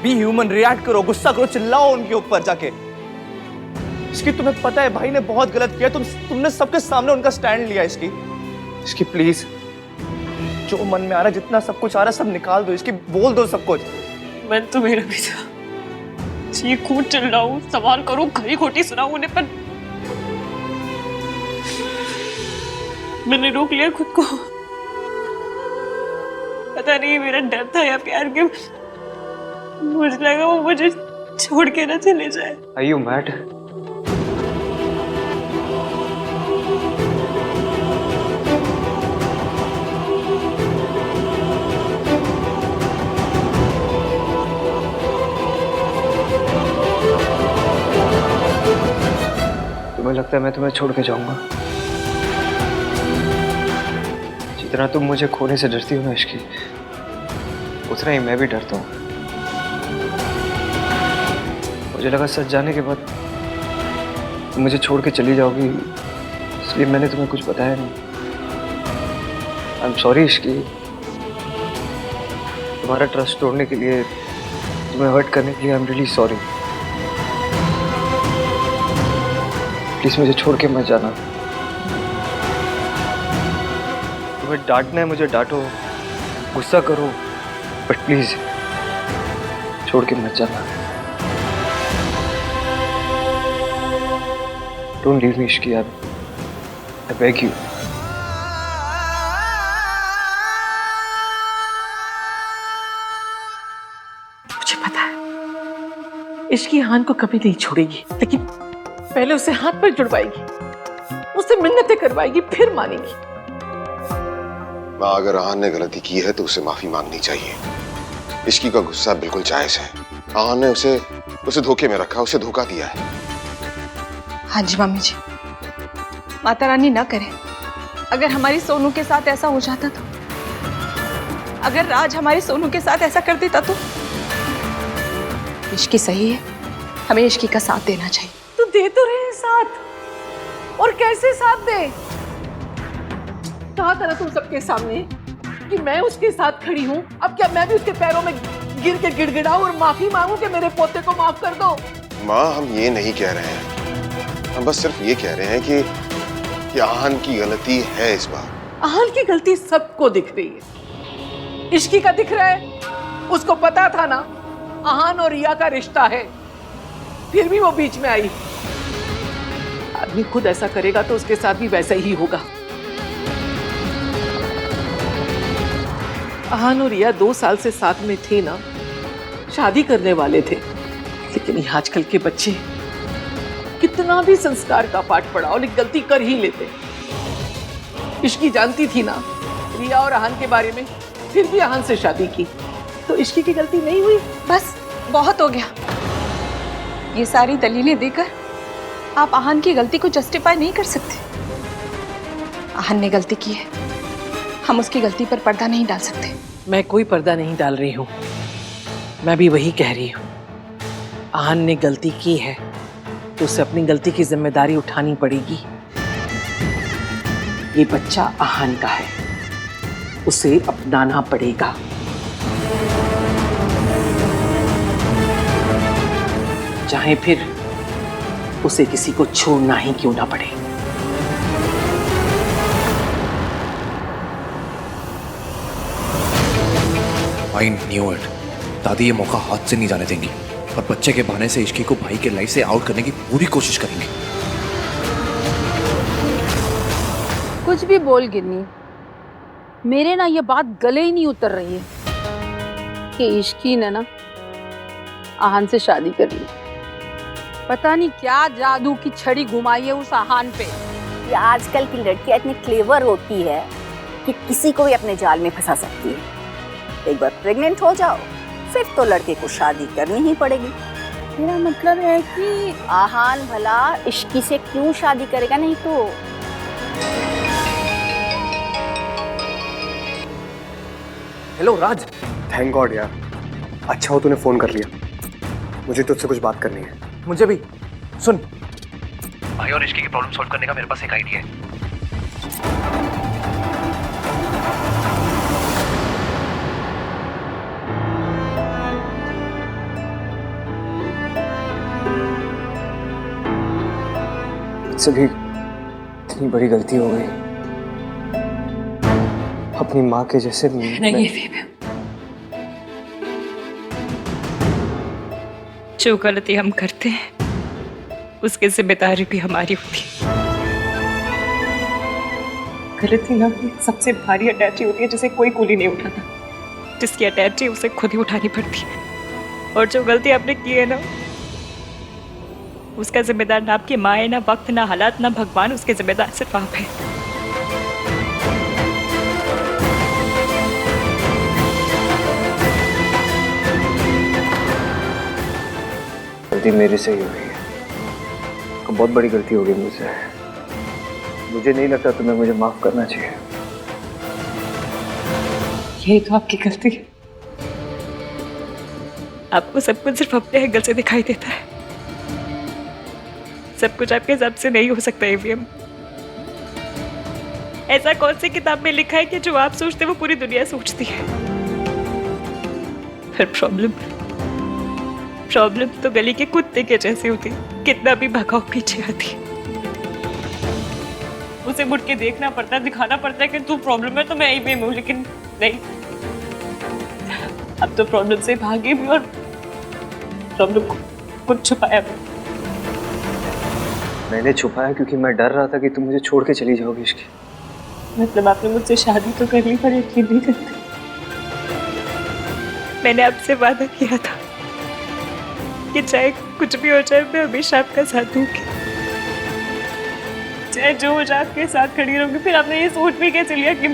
बी ह्यूमन, रिएक्ट करो, गुस्सा करो, चिल्लाओ उनके ऊपर जाके। इसकी तुम्हें पता है भाई ने बहुत गलत किया, तुमने सबके सामने उनका स्टैंड लिया। इसकी प्लीज, जो मन में आ रहा है, जितना सब कुछ आ रहा है, सब निकाल दो। इसकी बोल दो सब कुछ। मैं तो मेरा भी था, चीखूं चिल्लाऊं, सवाल करूं, खरी खोटी सुनाऊं उन्हें, पर मैंने रोक लिया खुद को। पता नहीं मेरा डर था या प्यार के, मुझे लगा वो मुझे छोड़ के ना चले जाए। Are you mad? तुम्हें लगता है मैं तुम्हें छोड़ के जाऊंगा? जितना तुम मुझे खोने से डरती हो ना इश्की, उतना ही मैं भी डरता हूँ। मुझे लगा सच जाने के बाद तुम मुझे छोड़ के चली जाओगी, इसलिए मैंने तुम्हें कुछ बताया नहीं। आई एम सॉरी इश्की, तुम्हारा ट्रस्ट तोड़ने के लिए, तुम्हें हर्ट करने के लिए। I am really sorry. Please मुझे छोड़ के मत जाना। तुम्हें डांटना है मुझे डांटो, गुस्सा करो, बट प्लीज छोड़ के मत जाना। Don't leave me Ishki, I beg you. मुझे पता है इश्की आहान को कभी नहीं छोड़ेगी, लेकिन पहले उसे हाथ पर जुड़वाएगी, उससे मिन्नतें करवाएगी, फिर मानेगी। माँ, अगर आहान ने गलती की है तो उसे माफी मांगनी चाहिए। इश्की का गुस्सा बिल्कुल जायज है। आहान ने उसे धोखे में रखा, उसे धोखा दिया है। हाँ जी मम्मी जी, माता रानी ना करे। अगर हमारी सोनू के साथ ऐसा हो जाता तो, अगर राज हमारे सोनू के साथ ऐसा कर देता तो। इश्की सही है, हमें इश्की का साथ देना चाहिए। तो दे तो रहे साथ, और कैसे साथ दे? कहा था ना तुम सबके सामने कि मैं उसके साथ खड़ी हूँ। अब क्या मैं भी उसके पैरों में गिर के गिड़गिड़ाऊं और माफी मांगू कि मेरे पोते को माफ कर दो? माँ, हम ये नहीं कह रहे हैं, हम बस सिर्फ ये कह रहे हैं कि आहान की गलती है इस बार। आहान की गलती सबको दिख रही है, इश्की का दिख रहा है। उसको पता था ना आहान और रिया का रिश्ता है, फिर भी वो बीच में आई। आदमी खुद ऐसा करेगा तो उसके साथ भी वैसा ही होगा। आहान और रिया 2 साल से साथ में थे ना, शादी करने वाले थे, लेकिन ये आजकल के बच्चे कितना भी संस्कार का पाठ पढ़ाओ लेकिन गलती कर ही लेते। इश्की जानती थी ना रिया और आहान के बारे में, फिर भी आहान से शादी की, तो इश्की की गलती नहीं हुई? बस बहुत हो गया। ये सारी दलीलें देकर आप आहान की गलती को जस्टिफाई नहीं कर सकते। आहान ने गलती की है, हम उसकी गलती पर पर्दा नहीं डाल सकते। मैं कोई पर्दा नहीं डाल रही हूँ, मैं भी वही कह रही हूँ। आहान ने गलती की है तो उसे अपनी गलती की जिम्मेदारी उठानी पड़ेगी। ये बच्चा आहान का है, उसे अपनाना पड़ेगा। चाहे फिर उसे किसी को छोड़ना ही क्यों ना पड़े। I knew it. दादी ये मौका हाथ से नहीं जाने देंगी और बच्चे के बहाने से इश्की को भाई के लाइफ से आउट करने की पूरी कोशिश करेंगे। कुछ भी बोल गिन्नी, मेरे ना ये बात गले ही नहीं उतर रही है कि इश्की ने ना आहान से शादी कर ली। पता नहीं क्या जादू की छड़ी घुमाई है उस आहान पे। ये आजकल की लड़कियां इतनी क्लेवर होती है कि किसी को भी अपने जाल में फंसा सकती है। एक बार प्रेग्नेंट हो जाओ फिर तो लड़के को शादी करनी ही पड़ेगी। मेरा मतलब है कि आहान भला इश्की से क्यों शादी करेगा? नहीं तो हेलो राज। थैंक गॉड यार, अच्छा हो तूने फोन कर लिया, मुझे तुझसे कुछ बात करनी है। मुझे भी। सुन भाई और इश्की की प्रॉब्लम सॉल्व करने का मेरे पास एक आइडिया है। मुझसे भी इतनी बड़ी गलती हो गई, अपनी माँ के जैसे। नहीं जो गलती हम करते हैं उसकी जिम्मेदारी भी हमारी होती है। गलती ना सबसे भारी अटैची होती है जिसे कोई कूली नहीं उठाता, जिसकी अटैची उसे खुद ही उठानी पड़ती है। और जो गलती आपने की है ना, उसका जिम्मेदार ना आपकी माँ है, ना वक्त, ना हालात, ना भगवान। उसके जिम्मेदार सिर्फ आप है। गलती मेरे से ही हो गई है, बहुत बड़ी गलती हो गई मुझसे। मुझे नहीं लगता तुम्हें मुझे माफ करना चाहिए। यही तो आपकी गलती है, आपको सब कुछ सिर्फ अपने एंगल से दिखाई देता है। सब कुछ आपके हिसाब से नहीं हो सकता एवीएम। ऐसा कौन सी किताब में लिखा है कि जो आप सोचते वो पूरी दुनिया सोचती है? फिर प्रॉब्लम तो गली के कुत्ते के जैसी होती, कितना भी भगाओ पीछे आती। उसे मुड़ के देखना पड़ता है, दिखाना पड़ता है कि तू प्रॉब्लम है तो मैं यही पे हूँ, लेकिन नहीं, अब तो प्रॉब्लम से भागी भी और प्रॉब्लम को कुछ छुपाया भी। मैंने छुपाया क्योंकि मैं डर रहा था कि तुम मुझे छोड़ के चली जाओगी इसकी। मतलब आपने मुझसे शादी तो कर ली पर यकीन नहीं करते। मैंने आपसे वादा किया था कि चाहे कुछ भी हो जाए मैं हमेशा आपका साथ दूंगी, चाहे जो हो जाए आपके साथ खड़ी रहूंगी। फिर आपने ये सोच भी कैसे लिया कि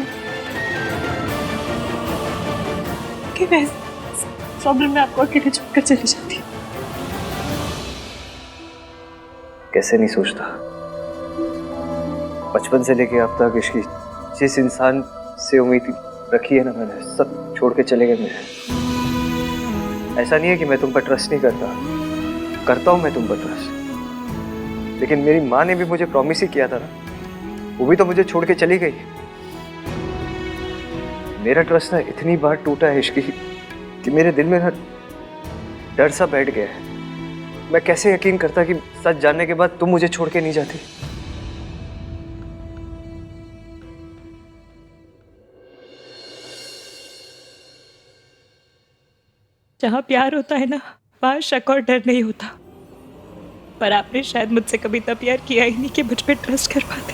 मैं प्रॉब्लम में आपको अकेले छोड़कर चली जाती। कैसे नहीं सोचता, बचपन से लेके अब तक इसकी जिस इंसान से उम्मीद रखी है ना मैंने, सब छोड़ के चले गए मुझे। ऐसा नहीं है कि मैं तुम पर ट्रस्ट नहीं करता हूं मैं तुम पर ट्रस्ट, लेकिन मेरी माँ ने भी मुझे प्रॉमिस ही किया था ना, वो भी तो मुझे छोड़ के चली गई। मेरा ट्रस्ट ना इतनी बार टूटा है इश्की कि मेरे दिल में ना डर सा बैठ गया है। मैं कैसे यकीन करता कि सच जानने के बाद तुम मुझे छोड़ के नहीं जाती। जहाँ प्यार होता है ना, वहाँ शक और डर नहीं होता। पर आपने शायद मुझसे कभी इतना प्यार किया ही नहीं कि मुझ पे ट्रस्ट कर पाते।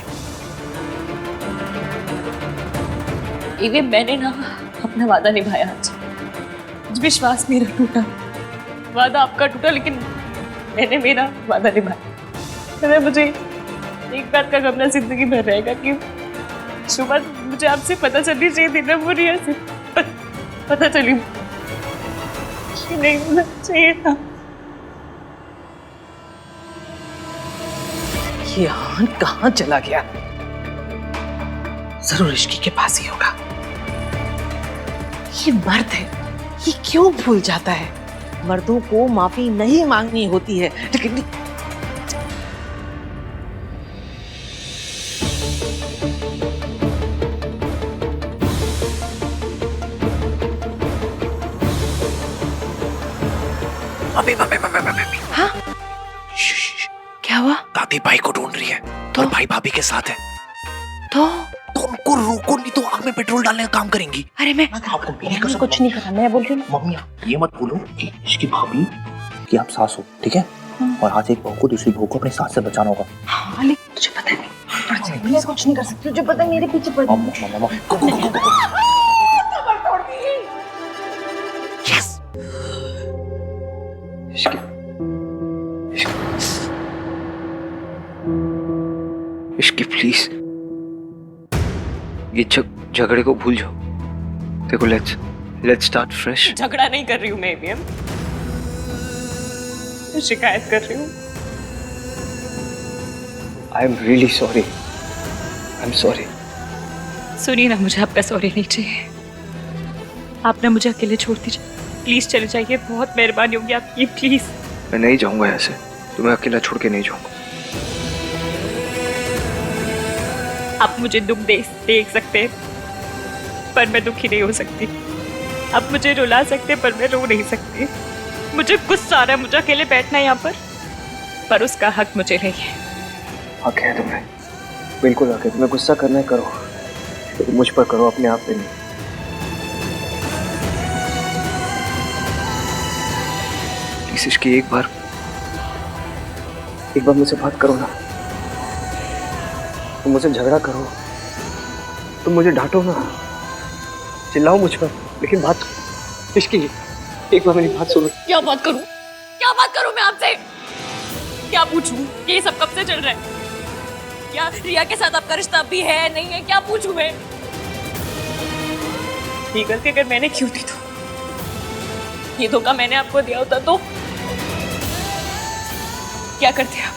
इवन मैंने ना अपना वादा निभाया आज, विश्वास मेरा टूटा, वादा आपका टूटा, लेकिन मैंने मेरा वादा निभाया। मुझे एक बात का गम जिंदगी भर रहेगा कि सुबह मुझे आपसे पता चलनी चाहिए थी ना, वो रिया से पता चली नहीं होना चाहिए था। ये आहान कहाँ चला गया? जरूर इश्की के पास ही होगा। ये मर्द है, ये क्यों भूल जाता है? मर्दों को माफी नहीं मांगनी होती है, लेकिन हाँ? क्या हुआ? दादी भाई को ढूंढ रही है तो? और भाई भाभी के साथ है तो उनको रोको, नहीं तो आग में पेट्रोल डालने का काम करेंगी। अरे मैं आपको कुछ नहीं करा, मैं बोल रही हूँ। मम्मी ये मत बोलो कि इसकी भाभी कि आप सास हो, ठीक है? और आज एक बहू को दूसरी बहू को अपनी सास से बचाना होगा। हाँ, लेकिन तुझे पता है मैं कुछ नहीं कर सकती, तुझे पता है मेरे पीछे पड़ इश्की प्लीज ये झगड़े को भूल जाओ। देखो लेट्स स्टार्ट फ्रेश। झगड़ा नहीं कर रही हूँ मैं भी, शिकायत कर रही हूँ। I am really sorry, I am sorry. सुनिए ना, मुझे आपका सॉरी नहीं चाहिए। आप ना मुझे अकेले छोड़ दीजिए, प्लीज चले जाइए, बहुत मेहरबानी होगी आपकी, प्लीज। मैं नहीं जाऊंगा ऐसे, तुम्हें अकेला छोड़ के नहीं जाऊंगा। आप मुझे दुख देख सकते हैं पर मैं दुखी नहीं हो सकती। आप मुझे रुला सकते पर मैं रो नहीं सकती। मुझे गुस्सा आ रहा है, मुझे अकेले बैठना है यहाँ पर उसका हक मुझे नहीं है। हक है तुम्हें, बिल्कुल हक है। तुम्हें गुस्सा करना है करो, लेकिन मुझ पर करो, अपने आप पे नहीं। प्लीज इसकी एक बार मुझसे बात करो ना। तुम मुझसे झगड़ा करो, तुम मुझे डांटो ना, चिल्लाओ मुझ पर, लेकिन बात इसकी एक बार मेरी बात सुनो। क्या बात करूं मैं आपसे? क्या पूछूं? ये सब कब से चल रहा है? क्या रिया के साथ आपका रिश्ता भी है नहीं है? क्या पूछूं मैं? ये गलती अगर मैंने क्यों दी तो, ये धोखा मैंने आपको दिया होता तो क्या करते आप?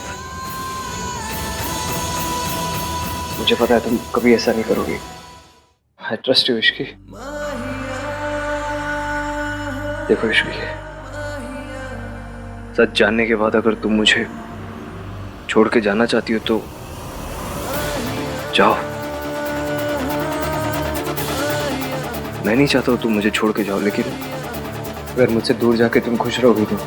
मुझे पता है तुम कभी ऐसा नहीं करोगी। I trust you Ishki. देखो इश्की, सच जानने के बाद अगर तुम मुझे छोड़ के जाना चाहती हो तो जाओ। मैं नहीं चाहता तुम मुझे छोड़ के जाओ, लेकिन अगर मुझसे दूर जाके तुम खुश रहोगी तो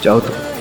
जाओ तुम।